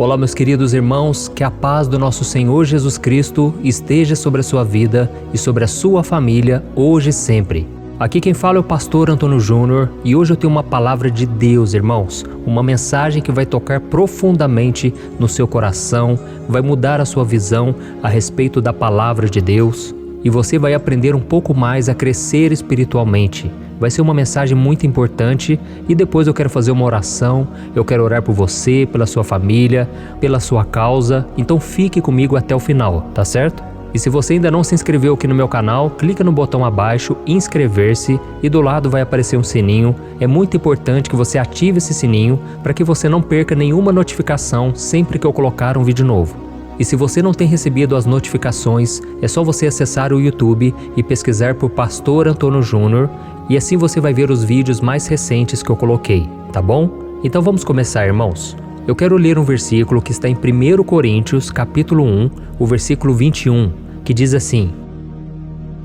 Olá, meus queridos irmãos, que a paz do nosso Senhor Jesus Cristo esteja sobre a sua vida e sobre a sua família, hoje e sempre. Aqui quem fala é o pastor Antônio Júnior e hoje eu tenho uma palavra de Deus, irmãos. Uma mensagem que vai tocar profundamente no seu coração, vai mudar a sua visão a respeito da palavra de Deus e você vai aprender um pouco mais a crescer espiritualmente. Vai ser uma mensagem muito importante e depois eu quero fazer uma oração, eu quero orar por você, pela sua família, pela sua causa, então fique comigo até o final, tá certo? E se você ainda não se inscreveu aqui no meu canal, clica no botão abaixo, inscrever-se e do lado vai aparecer um sininho. É muito importante que você ative esse sininho para que você não perca nenhuma notificação sempre que eu colocar um vídeo novo. E se você não tem recebido as notificações, é só você acessar o YouTube e pesquisar por Pastor Antônio Júnior e assim você vai ver os vídeos mais recentes que eu coloquei, tá bom? Então vamos começar, irmãos. Eu quero ler um versículo que está em 1 Coríntios, capítulo 1, o versículo 21, que diz assim: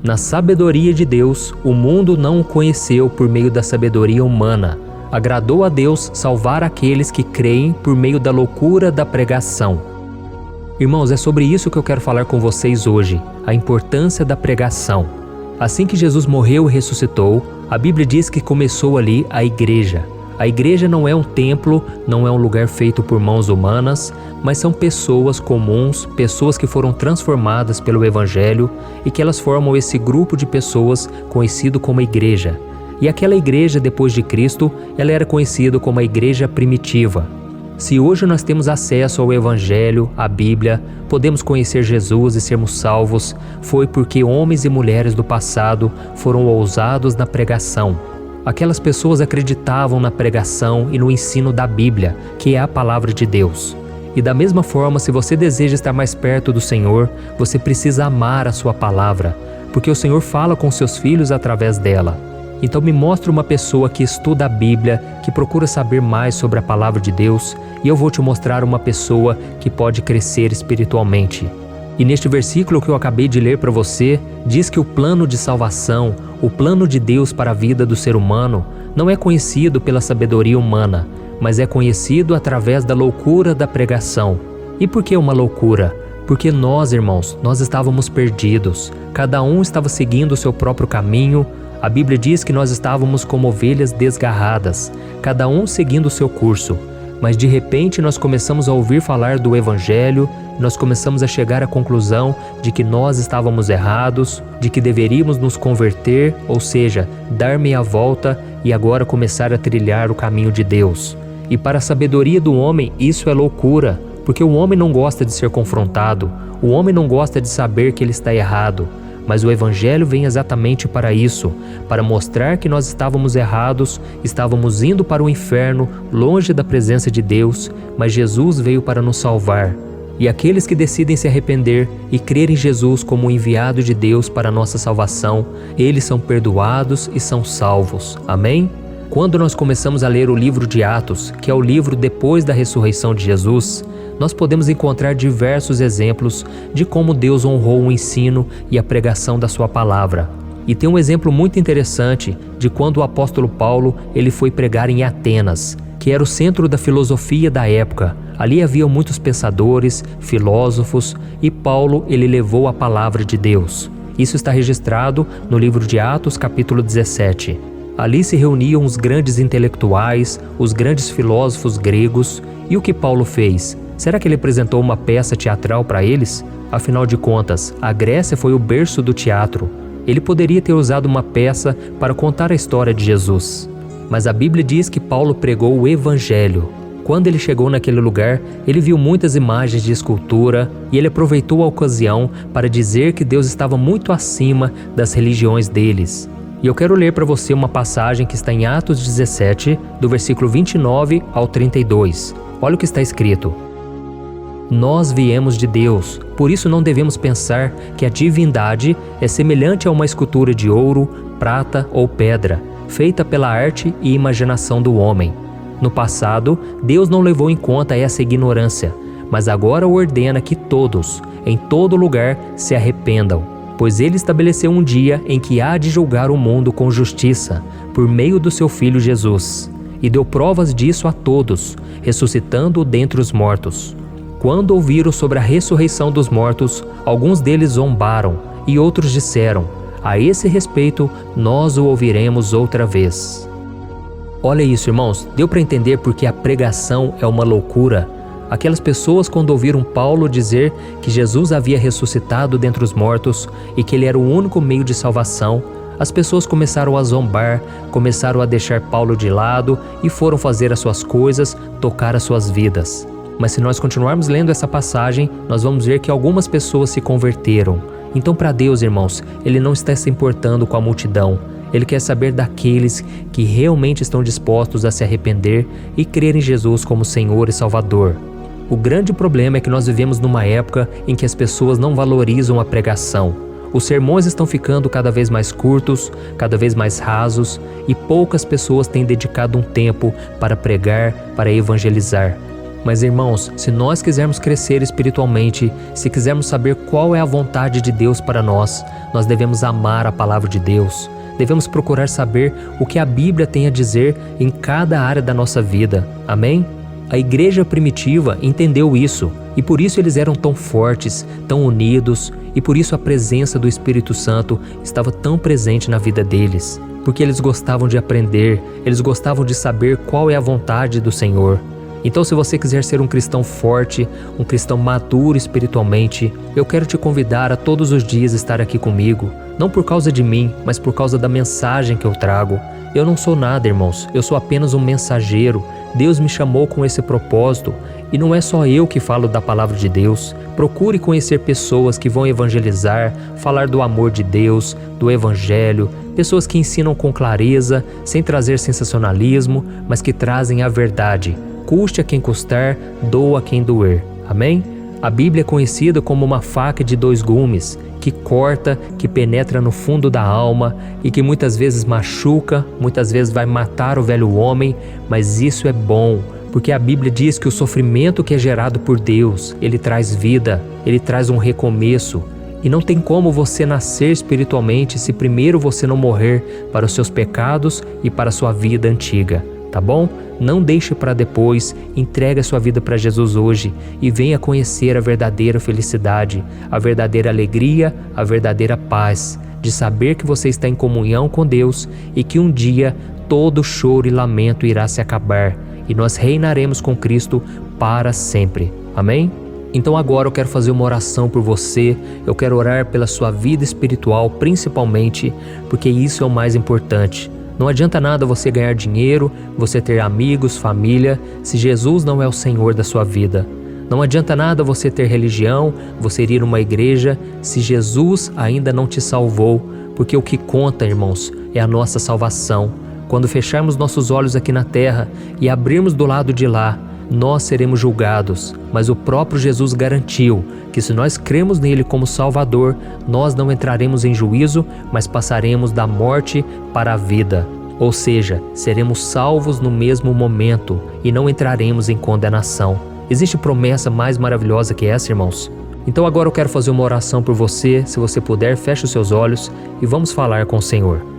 Na sabedoria de Deus, o mundo não o conheceu por meio da sabedoria humana. Agradou a Deus salvar aqueles que creem por meio da loucura da pregação. Irmãos, é sobre isso que eu quero falar com vocês hoje, a importância da pregação. Assim que Jesus morreu e ressuscitou, a Bíblia diz que começou ali a igreja. A igreja não é um templo, não é um lugar feito por mãos humanas, mas são pessoas comuns, pessoas que foram transformadas pelo Evangelho e que elas formam esse grupo de pessoas conhecido como igreja. E aquela igreja depois de Cristo, ela era conhecida como a igreja primitiva. Se hoje nós temos acesso ao Evangelho, à Bíblia, podemos conhecer Jesus e sermos salvos, foi porque homens e mulheres do passado foram ousados na pregação. Aquelas pessoas acreditavam na pregação e no ensino da Bíblia, que é a palavra de Deus. E da mesma forma, se você deseja estar mais perto do Senhor, você precisa amar a sua palavra, porque o Senhor fala com seus filhos através dela. Então me mostre uma pessoa que estuda a Bíblia, que procura saber mais sobre a palavra de Deus, e eu vou te mostrar uma pessoa que pode crescer espiritualmente. E neste versículo que eu acabei de ler para você, diz que o plano de salvação, o plano de Deus para a vida do ser humano, não é conhecido pela sabedoria humana, mas é conhecido através da loucura da pregação. E por que uma loucura? Porque nós, irmãos, nós estávamos perdidos, cada um estava seguindo o seu próprio caminho. A Bíblia diz que nós estávamos como ovelhas desgarradas, cada um seguindo o seu curso. Mas de repente nós começamos a ouvir falar do Evangelho, nós começamos a chegar à conclusão de que nós estávamos errados, de que deveríamos nos converter, ou seja, dar meia volta e agora começar a trilhar o caminho de Deus. E para a sabedoria do homem isso é loucura, porque o homem não gosta de ser confrontado, o homem não gosta de saber que ele está errado. Mas o Evangelho vem exatamente para isso, para mostrar que nós estávamos errados, estávamos indo para o inferno, longe da presença de Deus, mas Jesus veio para nos salvar. E aqueles que decidem se arrepender e crer em Jesus como o enviado de Deus para a nossa salvação, eles são perdoados e são salvos. Amém? Quando nós começamos a ler o livro de Atos, que é o livro depois da ressurreição de Jesus, nós podemos encontrar diversos exemplos de como Deus honrou o ensino e a pregação da sua palavra. E tem um exemplo muito interessante de quando o apóstolo Paulo ele foi pregar em Atenas, que era o centro da filosofia da época. Ali haviam muitos pensadores, filósofos, e Paulo ele levou a palavra de Deus. Isso está registrado no livro de Atos, capítulo 17. Ali se reuniam os grandes intelectuais, os grandes filósofos gregos, e o que Paulo fez? Será que ele apresentou uma peça teatral para eles? Afinal de contas, a Grécia foi o berço do teatro. Ele poderia ter usado uma peça para contar a história de Jesus. Mas a Bíblia diz que Paulo pregou o Evangelho. Quando ele chegou naquele lugar, ele viu muitas imagens de escultura e ele aproveitou a ocasião para dizer que Deus estava muito acima das religiões deles. E eu quero ler para você uma passagem que está em Atos 17, do versículo 29 ao 32. Olha o que está escrito. Nós viemos de Deus, por isso não devemos pensar que a divindade é semelhante a uma escultura de ouro, prata ou pedra, feita pela arte e imaginação do homem. No passado, Deus não levou em conta essa ignorância, mas agora ordena que todos, em todo lugar, se arrependam, pois Ele estabeleceu um dia em que há de julgar o mundo com justiça, por meio do seu Filho Jesus, e deu provas disso a todos, ressuscitando-o dentre os mortos. Quando ouviram sobre a ressurreição dos mortos, alguns deles zombaram e outros disseram: a esse respeito, nós o ouviremos outra vez. Olha isso, irmãos, deu para entender porque a pregação é uma loucura? Aquelas pessoas, quando ouviram Paulo dizer que Jesus havia ressuscitado dentre os mortos e que ele era o único meio de salvação, as pessoas começaram a zombar, começaram a deixar Paulo de lado e foram fazer as suas coisas, tocar as suas vidas. Mas se nós continuarmos lendo essa passagem, nós vamos ver que algumas pessoas se converteram. Então, para Deus, irmãos, Ele não está se importando com a multidão. Ele quer saber daqueles que realmente estão dispostos a se arrepender e crer em Jesus como Senhor e Salvador. O grande problema é que nós vivemos numa época em que as pessoas não valorizam a pregação. Os sermões estão ficando cada vez mais curtos, cada vez mais rasos, e poucas pessoas têm dedicado um tempo para pregar, para evangelizar. Mas, irmãos, se nós quisermos crescer espiritualmente, se quisermos saber qual é a vontade de Deus para nós, nós devemos amar a palavra de Deus. Devemos procurar saber o que a Bíblia tem a dizer em cada área da nossa vida. Amém? A igreja primitiva entendeu isso, e por isso eles eram tão fortes, tão unidos, e por isso a presença do Espírito Santo estava tão presente na vida deles, porque eles gostavam de aprender, eles gostavam de saber qual é a vontade do Senhor. Então, se você quiser ser um cristão forte, um cristão maduro espiritualmente, eu quero te convidar a todos os dias estar aqui comigo, não por causa de mim, mas por causa da mensagem que eu trago. Eu não sou nada, irmãos, eu sou apenas um mensageiro. Deus me chamou com esse propósito, e não é só eu que falo da palavra de Deus. Procure conhecer pessoas que vão evangelizar, falar do amor de Deus, do Evangelho, pessoas que ensinam com clareza, sem trazer sensacionalismo, mas que trazem a verdade. Custe a quem custar, doa a quem doer. Amém? A Bíblia é conhecida como uma faca de dois gumes, que corta, que penetra no fundo da alma e que muitas vezes machuca, muitas vezes vai matar o velho homem, mas isso é bom, porque a Bíblia diz que o sofrimento que é gerado por Deus, ele traz vida, ele traz um recomeço. E não tem como você nascer espiritualmente se primeiro você não morrer para os seus pecados e para a sua vida antiga. Tá bom? Não deixe para depois, entregue a sua vida para Jesus hoje e venha conhecer a verdadeira felicidade, a verdadeira alegria, a verdadeira paz, de saber que você está em comunhão com Deus e que um dia todo choro e lamento irá se acabar e nós reinaremos com Cristo para sempre. Amém? Então agora eu quero fazer uma oração por você, eu quero orar pela sua vida espiritual principalmente, porque isso é o mais importante. Não adianta nada você ganhar dinheiro, você ter amigos, família, se Jesus não é o Senhor da sua vida. Não adianta nada você ter religião, você ir a uma igreja, se Jesus ainda não te salvou, porque o que conta, irmãos, é a nossa salvação. Quando fecharmos nossos olhos aqui na terra e abrirmos do lado de lá, nós seremos julgados, mas o próprio Jesus garantiu que se nós cremos nele como Salvador, nós não entraremos em juízo, mas passaremos da morte para a vida. Ou seja, seremos salvos no mesmo momento e não entraremos em condenação. Existe promessa mais maravilhosa que essa, irmãos? Então agora eu quero fazer uma oração por você. Se você puder, feche os seus olhos e vamos falar com o Senhor.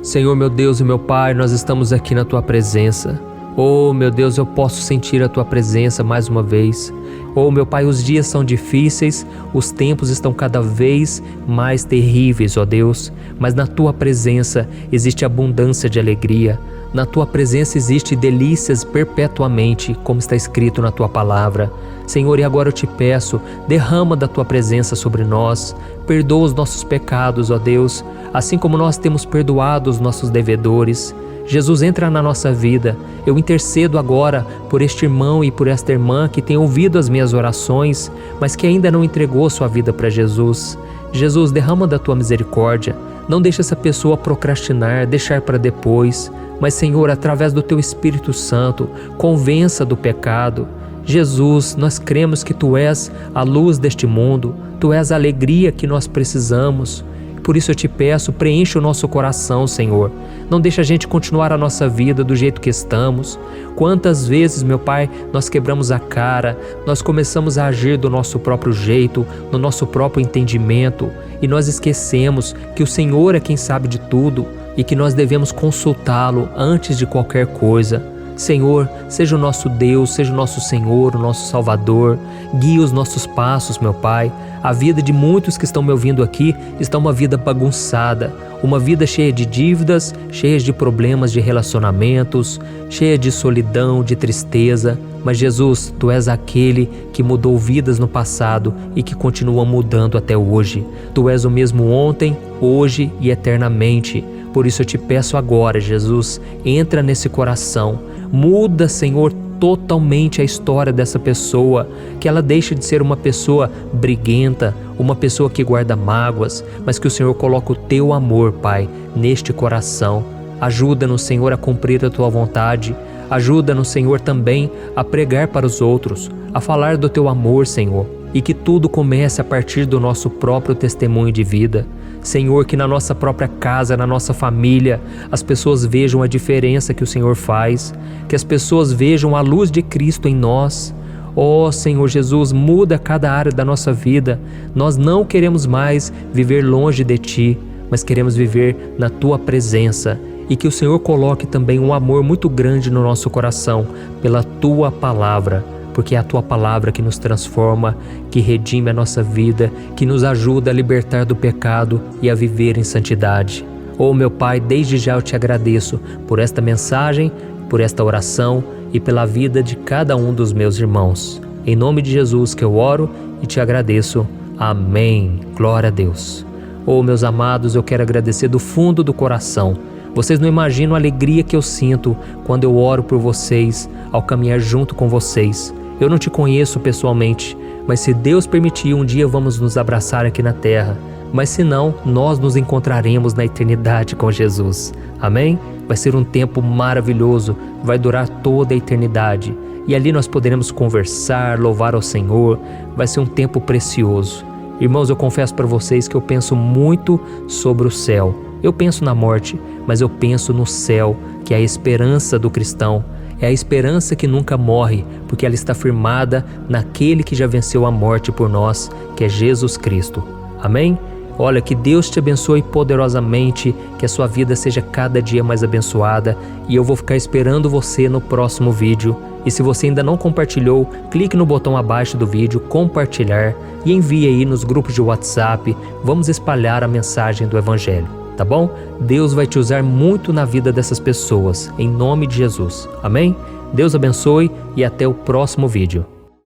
Senhor, meu Deus e meu Pai, nós estamos aqui na Tua presença. Oh, meu Deus, eu posso sentir a Tua presença mais uma vez. Oh, meu Pai, os dias são difíceis, os tempos estão cada vez mais terríveis, ó Deus. Mas na Tua presença existe abundância de alegria. Na Tua presença existe delícias perpetuamente, como está escrito na Tua palavra. Senhor, e agora eu te peço, derrama da Tua presença sobre nós. Perdoa os nossos pecados, ó Deus, assim como nós temos perdoado os nossos devedores. Jesus, entra na nossa vida. Eu intercedo agora por este irmão e por esta irmã que tem ouvido as minhas orações, mas que ainda não entregou sua vida para Jesus. Jesus, derrama da Tua misericórdia. Não deixe essa pessoa procrastinar, deixar para depois. Mas, Senhor, através do Teu Espírito Santo, convença do pecado. Jesus, nós cremos que Tu és a luz deste mundo. Tu és a alegria que nós precisamos. Por isso eu te peço, preencha o nosso coração, Senhor. Não deixa a gente continuar a nossa vida do jeito que estamos. Quantas vezes, meu Pai, nós quebramos a cara, nós começamos a agir do nosso próprio jeito, no nosso próprio entendimento, e nós esquecemos que o Senhor é quem sabe de tudo e que nós devemos consultá-lo antes de qualquer coisa. Senhor, seja o nosso Deus, seja o nosso Senhor, o nosso Salvador. Guia os nossos passos, meu Pai. A vida de muitos que estão me ouvindo aqui está uma vida bagunçada, uma vida cheia de dívidas, cheia de problemas de relacionamentos, cheia de solidão, de tristeza. Mas Jesus, Tu és aquele que mudou vidas no passado e que continua mudando até hoje. Tu és o mesmo ontem, hoje e eternamente. Por isso eu te peço agora, Jesus, entra nesse coração. Muda, Senhor, totalmente a história dessa pessoa, que ela deixe de ser uma pessoa briguenta, uma pessoa que guarda mágoas, mas que o Senhor coloque o Teu amor, Pai, neste coração. Ajuda-nos, Senhor, a cumprir a Tua vontade. Ajuda-nos, Senhor, também a pregar para os outros, a falar do Teu amor, Senhor, e que tudo comece a partir do nosso próprio testemunho de vida. Senhor, que na nossa própria casa, na nossa família, as pessoas vejam a diferença que o Senhor faz, que as pessoas vejam a luz de Cristo em nós. Ó Senhor Jesus, muda cada área da nossa vida. Nós não queremos mais viver longe de Ti, mas queremos viver na Tua presença. E que o Senhor coloque também um amor muito grande no nosso coração pela Tua palavra, porque é a Tua palavra que nos transforma, que redime a nossa vida, que nos ajuda a libertar do pecado e a viver em santidade. Oh meu Pai, desde já eu Te agradeço por esta mensagem, por esta oração e pela vida de cada um dos meus irmãos. Em nome de Jesus que eu oro e Te agradeço. Amém. Glória a Deus. Oh meus amados, eu quero agradecer do fundo do coração. Vocês não imaginam a alegria que eu sinto quando eu oro por vocês, ao caminhar junto com vocês. Eu não te conheço pessoalmente, mas se Deus permitir, um dia vamos nos abraçar aqui na terra. Mas se não, nós nos encontraremos na eternidade com Jesus. Amém? Vai ser um tempo maravilhoso, vai durar toda a eternidade. E ali nós poderemos conversar, louvar ao Senhor. Vai ser um tempo precioso. Irmãos, eu confesso para vocês que eu penso muito sobre o céu. Eu penso na morte, mas eu penso no céu, que é a esperança do cristão. É a esperança que nunca morre, porque ela está firmada naquele que já venceu a morte por nós, que é Jesus Cristo. Amém? Olha, que Deus te abençoe poderosamente, que a sua vida seja cada dia mais abençoada, e eu vou ficar esperando você no próximo vídeo. E se você ainda não compartilhou, clique no botão abaixo do vídeo, compartilhar, e envie aí nos grupos de WhatsApp. Vamos espalhar a mensagem do Evangelho. Tá bom? Deus vai te usar muito na vida dessas pessoas, em nome de Jesus. Amém? Deus abençoe e até o próximo vídeo.